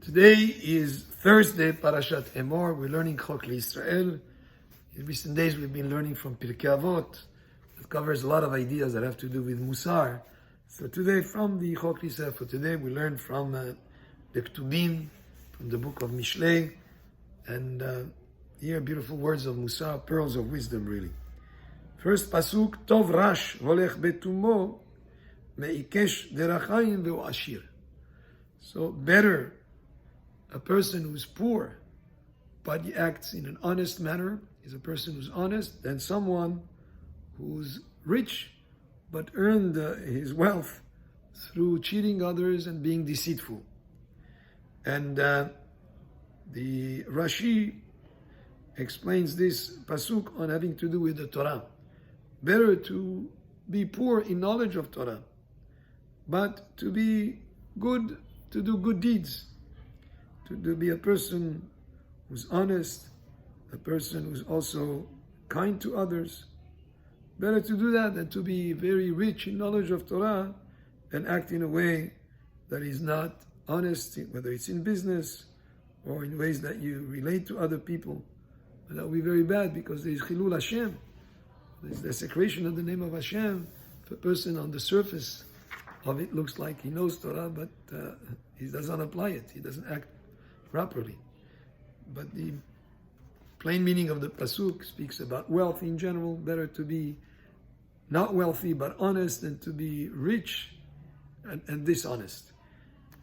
Today is Thursday, Parashat Emor. We're learning Chok L'Yisrael. In recent days, we've been learning from Pirkei Avot. It covers a lot of ideas that have to do with Mussar. So today, from the Chok L'Yisrael for today, we learned from the Ketubim, from the book of Mishlei, and here beautiful words of Mussar, pearls of wisdom, really. First pasuk, Tov Rash Volech Betumo Me'ikesh Derachayim Ve'u Ashir. So better a person who's poor, but he acts in an honest manner, is a person who's honest, than someone who's rich, but earned his wealth through cheating others and being deceitful. And the Rashi explains this pasuk on having to do with the Torah. Better to be poor in knowledge of Torah, but to be good, to do good deeds. To be a person who's honest, a person who's also kind to others. Better to do that than to be very rich in knowledge of Torah and act in a way that is not honest, whether it's in business or in ways that you relate to other people. And that will be very bad because there is Chilul Hashem. There's desecration of the name of Hashem. If a person on the surface of it looks like he knows Torah, but he doesn't apply it. He doesn't act properly. But the plain meaning of the pasuk speaks about wealth in general. Better to be not wealthy but honest than to be rich and dishonest.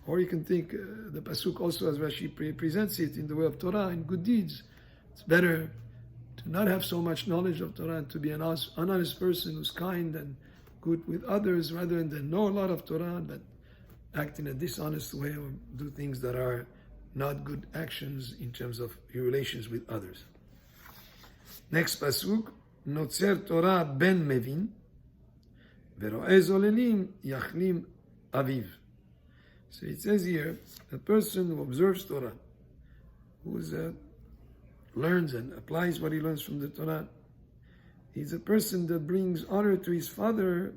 Or you can think the pasuk also, as Rashi presents it in the way of Torah and good deeds. It's better to not have so much knowledge of Torah and to be an honest person who's kind and good with others, rather than know a lot of Torah but act in a dishonest way or do things that are not good actions in terms of your relations with others. Next pasuk, Notzer Torah ben mevin, vero'eh zolelim yachlim aviv. So it says here, a person who observes Torah, who learns and applies what he learns from the Torah, he's a person that brings honor to his father,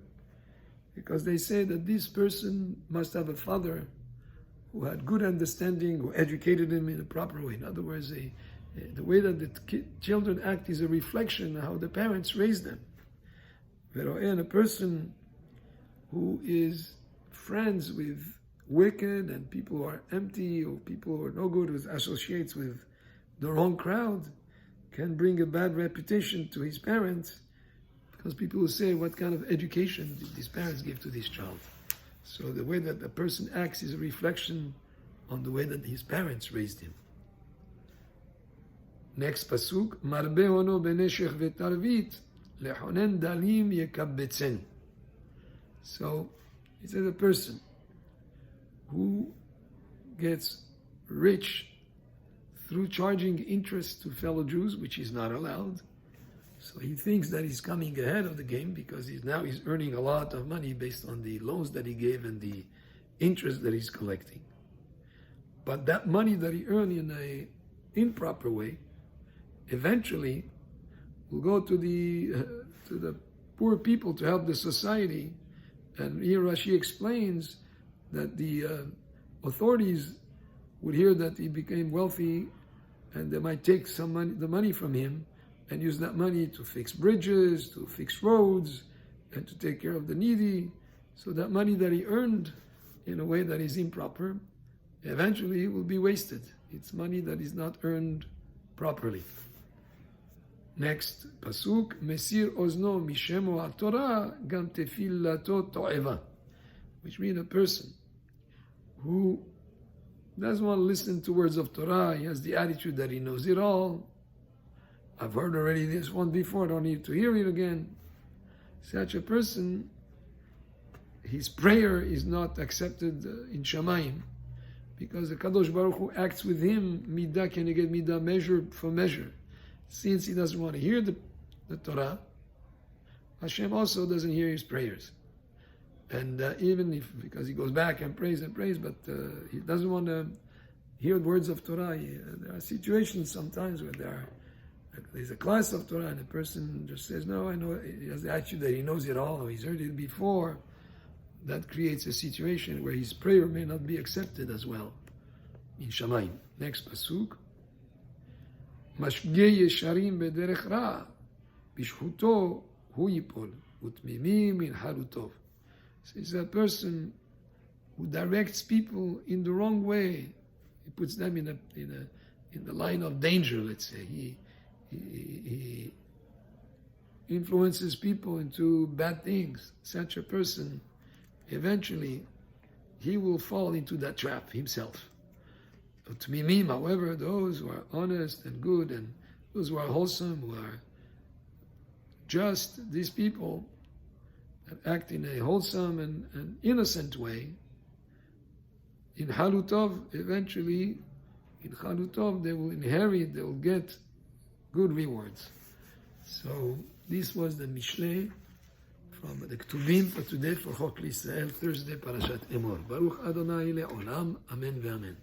because they say that this person must have a father who had good understanding, who educated him in a proper way. In other words, the way that the children act is a reflection of how the parents raised them. And a person who is friends with wicked and people who are empty or people who are no good, who associates with the wrong crowd, can bring a bad reputation to his parents, because people will say, what kind of education did these parents give to this child? So the way that a person acts is a reflection on the way that his parents raised him. Next pasuk, Marbe ono beneshech vetarvit lechonen dalim yekabbetzenu. So it says a person who gets rich through charging interest to fellow Jews, which is not allowed. So he thinks that he's coming ahead of the game because he's earning a lot of money based on the loans that he gave and the interest that he's collecting. But that money that he earned in an improper way eventually will go to the poor people to help the society. And here Rashi explains that the authorities would hear that he became wealthy and they might take the money from him and use that money to fix bridges, to fix roads, and to take care of the needy. So that money that he earned in a way that is improper, eventually will be wasted. It's money that is not earned properly. Next pasuk, Mesir ozno mishemo ha-Torah gam tefilato to'eva, which means a person who doesn't want to listen to words of Torah. He has the attitude that he knows it all. I've heard already this one before, I don't need to hear it again. Such a person, his prayer is not accepted in Shamayim, because the Kadosh Baruch Hu acts with him, midah keneged midah, measure for measure. Since he doesn't want to hear the Torah, Hashem also doesn't hear his prayers. And even if, because he goes back and prays, but he doesn't want to hear words of Torah. There are situations sometimes where there's a class of Torah and a person just says, no, I know, he has the attitude that he knows it all, or he's heard it before. That creates a situation where his prayer may not be accepted as well. in Shamayim. Next pasuk. משגה ישרים בדרך רע, בשחוטו הוא ייפול, ותמימים ינחלו טוב. So it's a person who directs people in the wrong way. He puts them in the line of danger, let's say. He influences people into bad things. Such a person, eventually, he will fall into that trap himself. Tmimim, however, those who are honest and good, and those who are wholesome, who are just, these people that act in a wholesome and innocent way, in Halutov, eventually, in Halutov, they will inherit, they will get good rewards. So, this was the Mishle from the Ketuvim for today for Chok L'Israel, Thursday, Parashat Emor. Baruch Adonai Le'olam, Amen ve'amen.